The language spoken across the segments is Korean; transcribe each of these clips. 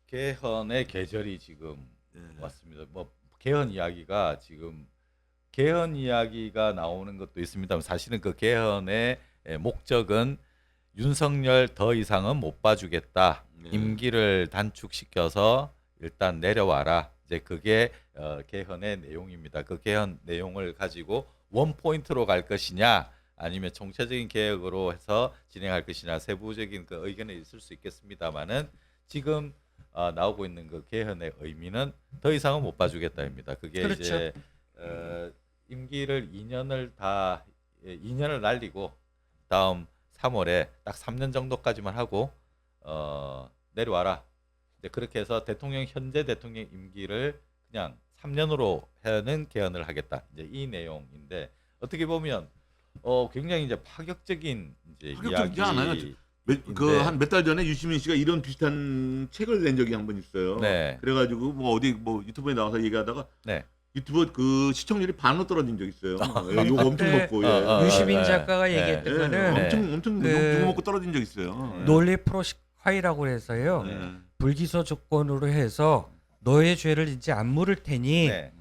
개헌의 계절이 지금 네. 왔습니다. 뭐 개헌 이야기가 지금 개헌 이야기가 나오는 것도 있습니다만 사실은 그 개헌의 목적은 윤석열 더 이상은 못 봐주겠다. 네. 임기를 단축시켜서 일단 내려와라. 이제 그게 개헌의 내용입니다. 그 개헌 내용을 가지고 원 포인트로 갈 것이냐, 아니면 총체적인 개혁으로 해서 진행할 것이냐, 세부적인 그 의견이 있을 수 있겠습니다만은 지금 나오고 있는 그 개헌의 의미는 더 이상은 못 봐주겠다입니다. 그게 그렇죠. 이제 임기를 2년을 날리고 다음 3월에 딱 3년 정도까지만 하고 내려와라. 이제 그렇게 해서 현재 대통령 임기를 그냥 3년으로 하는 개헌을 하겠다. 이제 이 내용인데 어떻게 보면 굉장히 이제 파격적인 이제 파격적이지 않아요? 이야기. 한 몇 달 전에 유시민 씨가 이런 비슷한 책을 낸 적이 한 번 있어요. 네. 그래가지고 뭐 어디 뭐 유튜브에 나와서 얘기하다가 네. 유튜브 그 시청률이 반으로 떨어진 적 있어요. 예, 욕 엄청 그때 먹고. 예. 유시민 네. 작가가 네. 얘기했던 예, 거는 엄청 그 욕 먹고 떨어진 적 있어요. 예. 논리 프로식화이라고 해서요. 네. 불기소 조건으로 해서 너의 죄를 이제 안 물을 테니 네.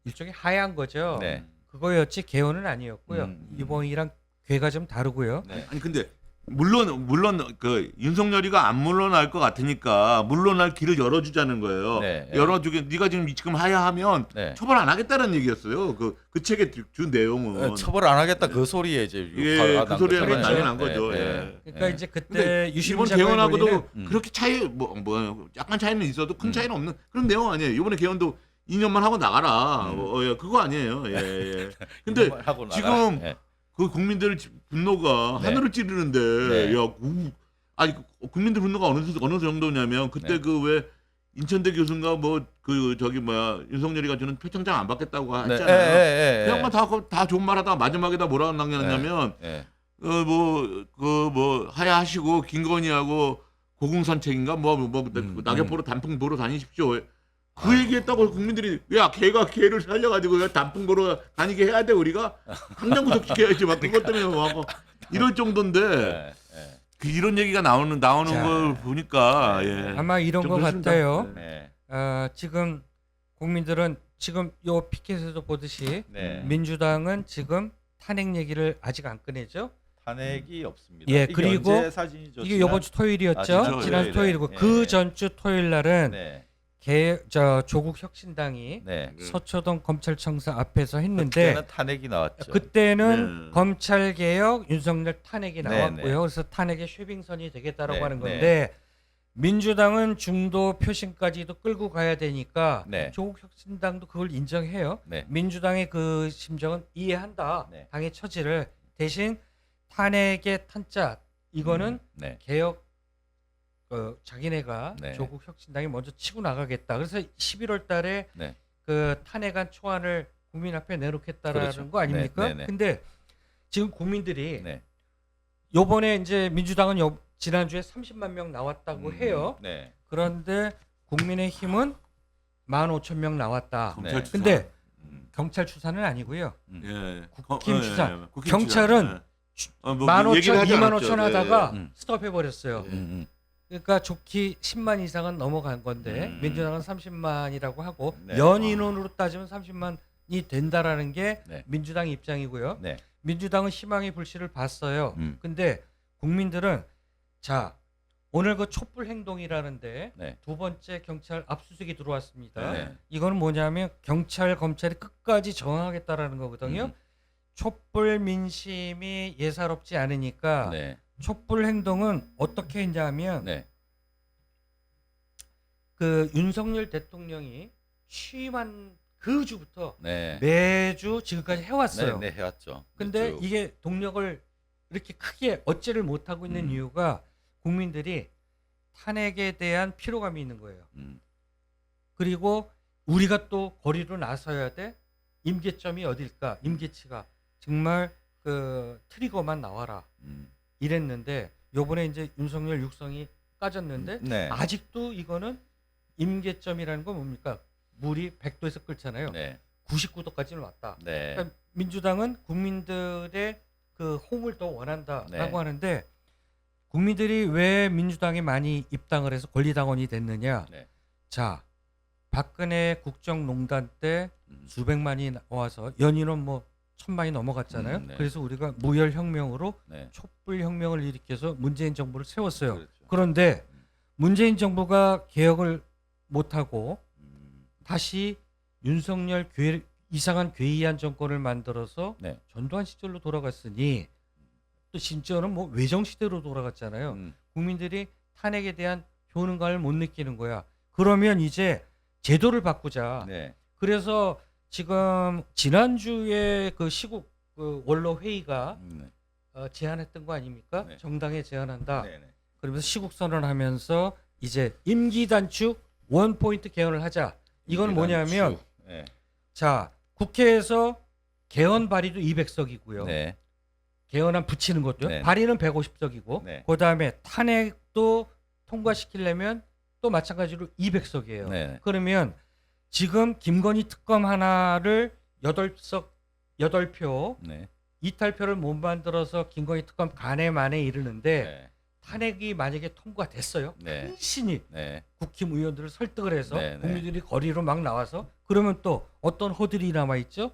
일종의 하야한 거죠. 네. 그거였지 개헌은 아니었고요. 음. 이번이랑 괴가 좀 다르고요. 네. 아니 근데 물론 그 윤석열이가 안 물러날 것 같으니까 물러날 길을 열어주자는 거예요. 네. 열어주게 네가 지금 하야하면 네. 처벌 안 하겠다는 얘기였어요. 그 책에 준 내용은. 처벌 안 하겠다 그 소리에 이제 예, 그 소리에 그렇죠. 난리 난 거죠. 예. 그러니까 네. 이제 근데 그때 유시민 이번 작가의 개헌하고도 논리는 그렇게 차이 뭐 약간 차이는 있어도 큰 차이는 없는 그런 내용 아니에요. 이번에 개헌도 2년만 하고 나가라. 예, 그거 아니에요. 예, 예. 근데 하고 나가. 지금 네. 그 국민들 분노가 네. 하늘을 찌르는데 네. 야, 아니 국민들 분노가 어느 정도냐면 그때 네. 그 왜 인천대 교수인가 뭐 그 저기 뭐야 윤석열이가 주는 표창장 안 받겠다고 네. 했잖아요. 그 양반 다 좋은 말 하다가 마지막에다 뭐라고 남겼냐면 네. 하야하시고 김건희하고 고궁산책인가 낙엽보러 단풍 보러 다니십시오. 그 얘기했다고 국민들이 야 걔가 걔를 살려가지고 단풍 보러 다니게 해야 돼 우리가 당장 구속시켜야지 막 그것 때문에 막 이럴 정도인데 네. 네. 이런 얘기가 나오는 자, 걸 보니까 예. 아마 이런 좀 것 그렇습니다. 같아요. 네. 지금 국민들은 지금 요 피켓에서 보듯이 네. 민주당은 지금 탄핵 얘기를 아직 안 꺼내죠. 탄핵이 없습니다. 예, 이게 그리고 언제 사진이죠? 이게 이번 주 토요일이었죠. 지난 지난 토요일에. 토요일이고 예. 그 전주 토요일 날은 네. 조국 혁신당이 네. 서초동 검찰청사 앞에서 했는데 그때는 탄핵이 나왔죠. 그때는 네. 검찰 개혁 윤석열 탄핵이 네, 나왔고요. 네. 그래서 탄핵의 쉐빙선이 되겠다라고 네, 하는 네. 건데 민주당은 중도 표심까지도 끌고 가야 되니까 네. 조국 혁신당도 그걸 인정해요. 네. 민주당의 그 심정은 이해한다. 네. 당의 처지를 대신 탄핵의 탄자 이거는 네. 개혁 자기네가 네. 조국 혁신당이 먼저 치고 나가겠다. 그래서 11월 달에 네. 그 탄핵안 초안을 국민 앞에 내놓겠다라는 그렇죠. 거 아닙니까? 네, 네, 네. 근데 지금 국민들이 네. 요번에 이제 민주당은 지난주에 30만 명 나왔다고 해요. 네. 그런데 국민의힘은 15,000명 나왔다. 검찰 네. 추산. 근데 음. 경찰 추산은 아니고요. 예. 국힘 추산. 국힘 경찰은 추산. 15,000, 얘기를 하지 25,000 않았죠. 하다가 음. 스톱해버렸어요. 그러니까 좋기 10만 이상은 넘어간 건데 민주당은 30만이라고 하고 네. 연인원으로 따지면 30만이 된다라는 게 네. 민주당 입장이고요. 네. 민주당은 희망의 불씨를 봤어요. 음. 근데 국민들은 자 오늘 그 촛불 행동이라는데 네. 두 번째 경찰 압수수색이 들어왔습니다. 네. 이거는 뭐냐면 경찰 검찰이 끝까지 저항하겠다라는 거거든요. 촛불 민심이 예사롭지 않으니까 네. 촛불 행동은 어떻게 했냐면 네. 그 윤석열 대통령이 취임한 그 주부터 네. 매주 지금까지 해왔어요. 네, 해왔죠. 근데 쭉. 이게 동력을 이렇게 크게 어찌를 못하고 있는 이유가 국민들이 탄핵에 대한 피로감이 있는 거예요. 그리고 우리가 또 거리로 나서야 돼. 임계점이 어딜까? 임계치가 정말 그 트리거만 나와라. 이랬는데 요번에 이제 윤석열 육성이 까졌는데 네. 아직도 이거는 임계점이라는 건 뭡니까? 물이 100도에서 끓잖아요. 네. 99도까지는 왔다. 네. 민주당은 국민들의 그 호응을 더 원한다라고 네. 하는데 국민들이 왜 민주당에 많이 입당을 해서 권리당원이 됐느냐? 네. 자, 박근혜 국정농단 때 수백만이 나와서 연인은 뭐 1,000만이 넘어갔잖아요. 네. 그래서 우리가 무혈혁명으로 네. 촛불혁명을 일으켜서 문재인 정부를 세웠어요. 그렇죠. 그런데 문재인 정부가 개혁을 못하고 다시 윤석열 이상한 괴이한 정권을 만들어서 네. 전두환 시절로 돌아갔으니 또 심지어는 뭐 외정 시대로 돌아갔잖아요. 국민들이 탄핵에 대한 효능감을 못 느끼는 거야. 그러면 이제 제도를 바꾸자. 네. 그래서 지금 지난주에 그 시국 그 원로 회의가 제안했던 거 아닙니까? 네. 정당에 제안한다. 네. 네. 그러면서 시국 선언하면서 이제 임기 단축 원 포인트 개헌을 하자. 이건 뭐냐면 네. 자, 국회에서 개헌 발의도 200석이고요. 네. 개헌안 붙이는 것도요. 네. 발의는 150석이고 네. 그다음에 탄핵도 통과시키려면 또 마찬가지로 200석이에요. 네. 그러면 지금 김건희 특검 하나를 8표 네. 이탈표를 못 만들어서 김건희 특검 간에 만에 이르는데 네. 탄핵이 만약에 통과됐어요. 네. 신이 네. 국힘 의원들을 설득을 해서 네, 네. 국민들이 거리로 막 나와서 그러면 또 어떤 허들이 남아 있죠?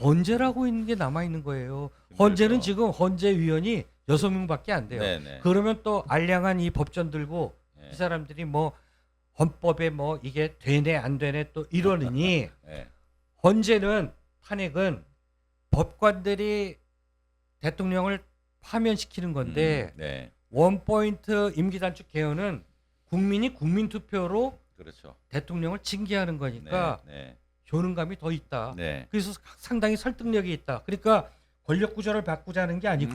헌재라고 있는 게 남아 있는 거예요. 헌재는 지금 헌재 위원이 6명밖에 안 돼요. 네. 네. 그러면 또 알량한 이 법전 들고 네. 이 사람들이 뭐 헌법에 뭐 이게 되네 안 되네 또 이러느니 네. 헌재는 탄핵은 법관들이 대통령을 파면시키는 건데 네. 원포인트 임기단축 개헌은 국민이 국민투표로 그렇죠. 대통령을 징계하는 거니까 네. 효능감이 더 있다. 네. 그래서 상당히 설득력이 있다. 그러니까 권력 구조를 바꾸자는 게 아니고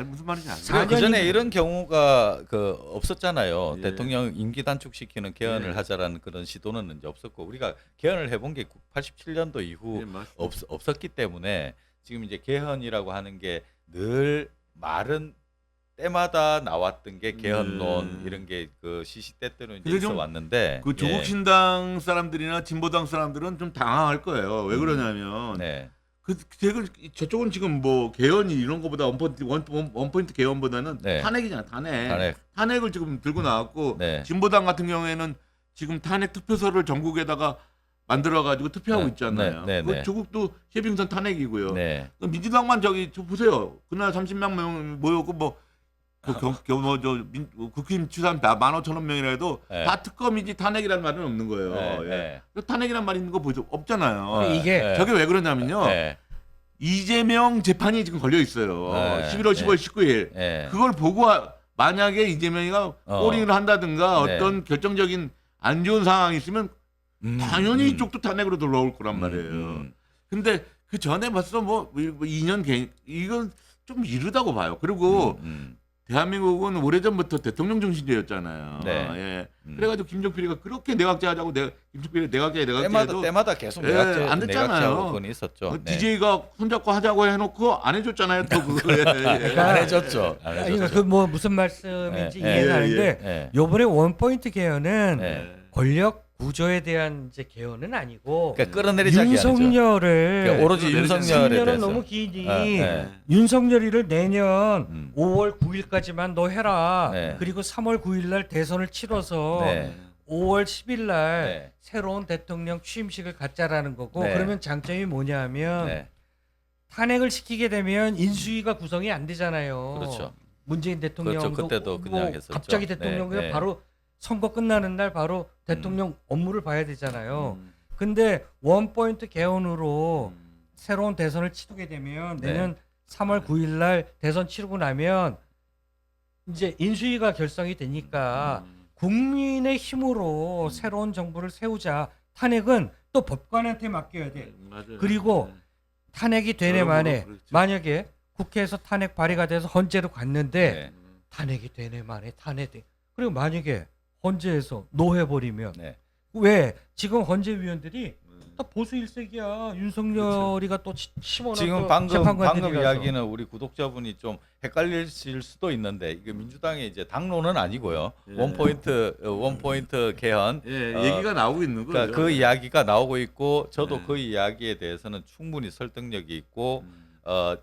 무슨 말인지 알죠. 사- 그 전에 4년이면 이런 경우가 없었잖아요. 예. 대통령 임기 단축시키는 개헌을 예. 하자라는 그런 시도는 이제 없었고 우리가 개헌을 해본 게 87년도 이후 예, 맞습니다. 없었기 때문에 지금 이제 개헌이라고 하는 게 늘 말은 때마다 나왔던 게 개헌론 이런 게 그 시시때때로 이제 근데 있어 좀 왔는데 그 조국 신당 사람들이나 진보당 사람들은 좀 당황할 거예요. 왜 그러냐면 네. 저쪽은 지금 뭐 개헌이 이런 거보다 원포인트 개헌보다는 네. 탄핵이잖아. 탄핵을 지금 들고 나왔고 네. 진보당 같은 경우에는 지금 탄핵 투표소를 전국에다가 만들어 가지고 투표하고 네. 있잖아요. 네. 그 네. 조국도谢빙선 탄핵이고요. 네. 그 민주당만 저 보세요. 그날 30명 모였고 뭐 국힘 추산 15,000명이라도 네. 다 특검이지 탄핵이라는 말은 없는 거예요. 네. 예. 네. 그 탄핵이란 말 있는 거 보죠. 없잖아요. 네. 이게 네. 저게 왜 그러냐면요. 네. 이재명 재판이 지금 걸려 있어요. 네. 11월 15일 19일. 네. 그걸 보고 만약에 이재명이가 꼬링을 한다든가 네. 어떤 결정적인 안 좋은 상황이 있으면 당연히 이쪽도 탄핵으로 돌아올 거란 말이에요. 근데 그 전에 벌써 뭐 2년 이건 좀 이르다고 봐요. 그리고 대한민국은 오래전부터 대통령 중심제였잖아요. 네. 예. 그래가지고 김종필이가 그렇게 내각제 하자고 김종필이 내각제 해도 때마다 계속 예, 내각제 안 됐잖아요. 건이 있었죠. 네. DJ가 손잡고 하자고 해놓고 안 해줬잖아요. 또 그거. 예, 예. 안 해줬죠. 안 아니, 해줬죠. 그 뭐 무슨 말씀인지 네. 이해는 예, 하는데 네. 요번에 원포인트 개헌은 네. 권력 구조에 대한 이제 개헌은 아니고 그러니까 끌어내리자기 아니죠. 윤석열을 그러니까 오로지 윤석열에 10년은 대해서. 너무 기니 네. 윤석열이를 내년 5월 9일까지만 너 해라. 네. 그리고 3월 9일 날 대선을 치러서 네. 5월 10일 날 네. 새로운 대통령 취임식을 갖자라는 거고 네. 그러면 장점이 뭐냐면 네. 탄핵을 시키게 되면 인수위가 구성이 안 되잖아요. 그렇죠. 문재인 대통령도 그렇죠. 그때도 그냥 했었죠. 갑자기 대통령 네, 네. 바로 선거 끝나는 날 바로 대통령 업무를 봐야 되잖아요. 근데 원포인트 개헌으로 새로운 대선을 치르게 되면 네. 내년 3월 9일 날 대선 치르고 나면 이제 인수위가 결성이 되니까 국민의 힘으로 새로운 정부를 세우자. 탄핵은 또 법관한테 맡겨야 돼. 맞아요. 그리고 탄핵이 되네 여러모로 만에 그렇죠. 만약에 국회에서 탄핵 발의가 돼서 헌재로 갔는데 네. 탄핵이 되네 만에 탄핵이 그리고 만약에 헌재에서 노해버리면 네. 왜 지금 헌재 위원들이 다 보수 일색이야. 윤석열이가 또 심어놨고 지금 방금 재판관들이라서. 이야기는 우리 구독자분이 좀 헷갈리실 수도 있는데 이게 민주당의 이제 당론은 아니고요. 예. 원포인트 개헌 예, 어, 얘기가 나오고 있는 거죠. 그러니까 그 이야기가 나오고 있고 저도 네. 그 이야기에 대해서는 충분히 설득력이 있고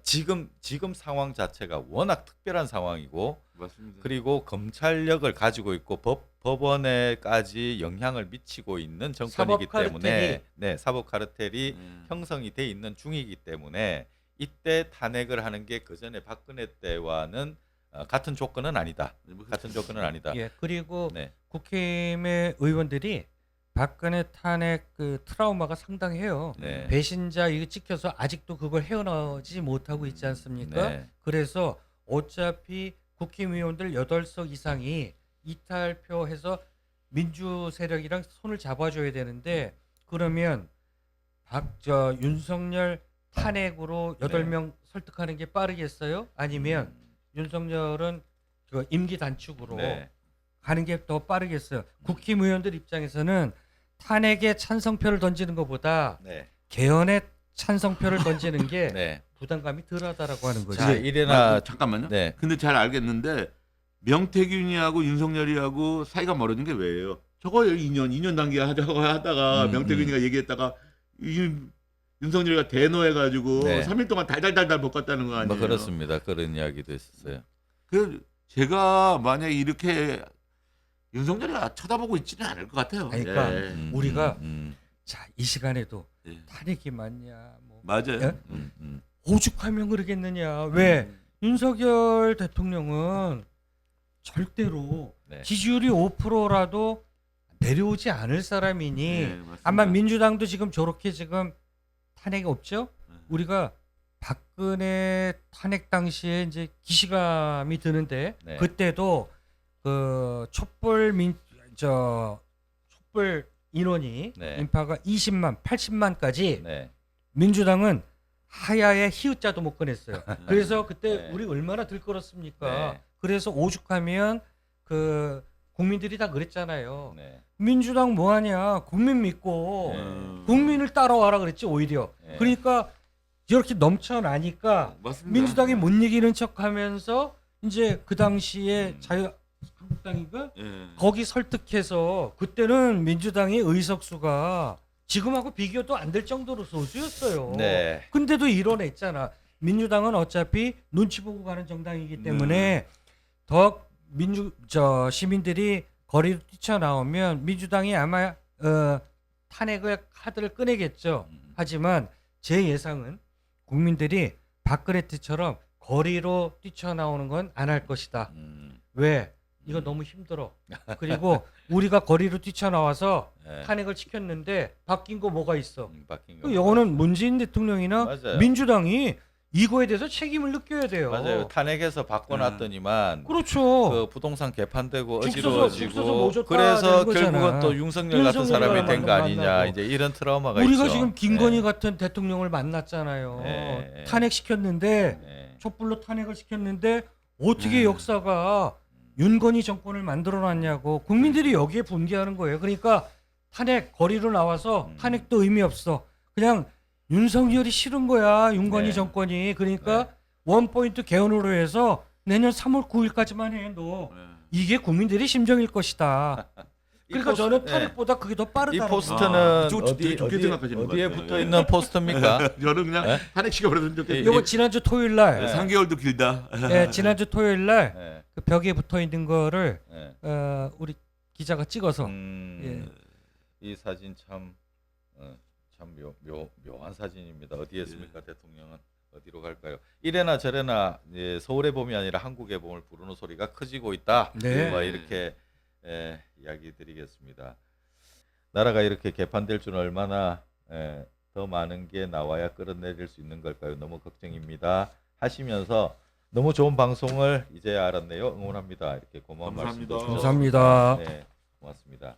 지금 상황 자체가 워낙 특별한 상황이고 맞습니다. 그리고 검찰력을 가지고 있고 법원에까지 영향을 미치고 있는 정권이기 사법 카르텔이. 때문에 네, 사법 카르텔이 음. 형성이 돼 있는 중이기 때문에 이때 탄핵을 하는 게 그 전에 박근혜 때와는 같은 조건은 아니다. 같은 조건은 아니다. 예, 그리고 네. 국힘의 의원들이 박근혜 탄핵 그 트라우마가 상당해요. 네. 배신자 이거 찍혀서 아직도 그걸 헤어나오지 못하고 있지 않습니까? 네. 그래서 어차피 국힘의원들 8석 이상이 이탈표해서 민주 세력이랑 손을 잡아줘야 되는데 그러면 윤석열 탄핵으로 8명 설득하는 게 빠르겠어요? 아니면 윤석열은 그 임기 단축으로 네. 가는 게 더 빠르겠어요? 국힘 의원들 입장에서는 탄핵에 찬성표를 던지는 것보다 네. 개헌에 찬성표를 던지는 게 네. 부담감이 덜하다라고 하는 거죠. 자, 이래나 잠깐만요. 네. 근데 잘 알겠는데 명태균이하고 윤석열이하고 사이가 멀어진 게 왜예요? 저거 2년 단계 하자고 하다가 명태균이가 얘기했다가 윤석열이가 대노해가지고 네. 3일 동안 달달달달 볶았다는 거 아니에요? 뭐 그렇습니다. 그런 이야기도 있었어요. 그 제가 만약에 이렇게 윤석열이가 쳐다보고 있지는 않을 것 같아요. 그러니까 예. 우리가 자, 이 시간에도 예. 탄핵이 맞냐, 뭐 맞아요. 예? 음. 오죽하면 그러겠느냐. 왜 윤석열 대통령은 절대로 네. 지지율이 5%라도 내려오지 않을 사람이니 예, 맞습니다. 아마 민주당도 지금 저렇게 지금 탄핵이 없죠. 네. 우리가 박근혜 탄핵 당시에 이제 기시감이 드는데 네. 그때도 그 촛불 인원이 네. 인파가 20만, 80만까지 네. 민주당은 하야에 히읗자도 못 꺼냈어요. 그래서 그때 네. 우리 얼마나 들끓었습니까? 네. 그래서 오죽하면 그 국민들이 다 그랬잖아요. 네. 민주당 뭐하냐? 국민 믿고 네. 국민을 따라와라 그랬지 오히려. 네. 그러니까 이렇게 넘쳐나니까 맞습니다. 민주당이 못 이기는 척하면서 이제 그 당시에 자유한국당인가 예. 거기 설득해서 그때는 민주당의 의석수가 지금하고 비교도 안 될 정도로 소수였어요. 네. 근데도 이뤄냈잖아. 민주당은 어차피 눈치 보고 가는 정당이기 때문에 더 시민들이 거리로 뛰쳐나오면 민주당이 아마 탄핵을 카드를 꺼내겠죠. 하지만 제 예상은 국민들이 박근혜 때처럼 거리로 뛰쳐나오는 건 안 할 것이다. 왜? 이거 너무 힘들어. 그리고 우리가 거리로 뛰쳐나와서 네. 탄핵을 시켰는데 바뀐 거 뭐가 있어? 바뀐 거. 이거는 문재인 대통령이나 맞아요. 민주당이 이거에 대해서 책임을 느껴야 돼요. 맞아요. 탄핵해서 바꿔놨더니만 그렇죠. 그 부동산 개판되고 죽 써서 어지러워지고 모졌다 그래서 되는 거잖아. 결국은 또 윤석열 같은 윤석열 사람이 된 거 아니냐 만나고. 이제 이런 트라우마가 우리가 있죠. 지금 김건희 네. 같은 대통령을 만났잖아요. 네. 탄핵시켰는데 네. 촛불로 탄핵을 시켰는데 어떻게 네. 역사가 윤건희 정권을 만들어놨냐고 국민들이 여기에 분개하는 거예요. 그러니까 탄핵 거리로 나와서 탄핵도 의미 없어. 그냥 윤석열이 싫은 거야. 윤건희 네. 정권이. 그러니까 원포인트 개헌으로 해서 내년 3월 9일까지만 해. 너 이게 국민들의 심정일 것이다. 그러니까 저는 탄핵보다 그게 더 이 빠르다. 포스트는 좀 되게 좋게 생각하시는 것 어디에 같아요. 붙어 있는 포스터입니까? 저는 그냥 네? 탄핵시켜버렸으면 좋겠어요. 이거 지난주 토요일 날, 네. 3개월도 길다. 지난주 토요일 날 네. 그 벽에 붙어 있는 거를 네. 우리 기자가 찍어서 이 사진 참 묘한 사진입니다. 어디에 있습니까? 대통령은 어디로 갈까요? 이래나 저래나 서울의 봄이 아니라 한국의 봄을 부르는 소리가 커지고 있다. 네. 뭐 이렇게 이야기 드리겠습니다. 나라가 이렇게 개판될 줄은 얼마나 더 많은 게 나와야 끌어내릴 수 있는 걸까요? 너무 걱정입니다. 하시면서 너무 좋은 방송을 이제 알았네요. 응원합니다. 이렇게 고마운 감사합니다. 말씀도 주셔서. 감사합니다. 네, 고맙습니다.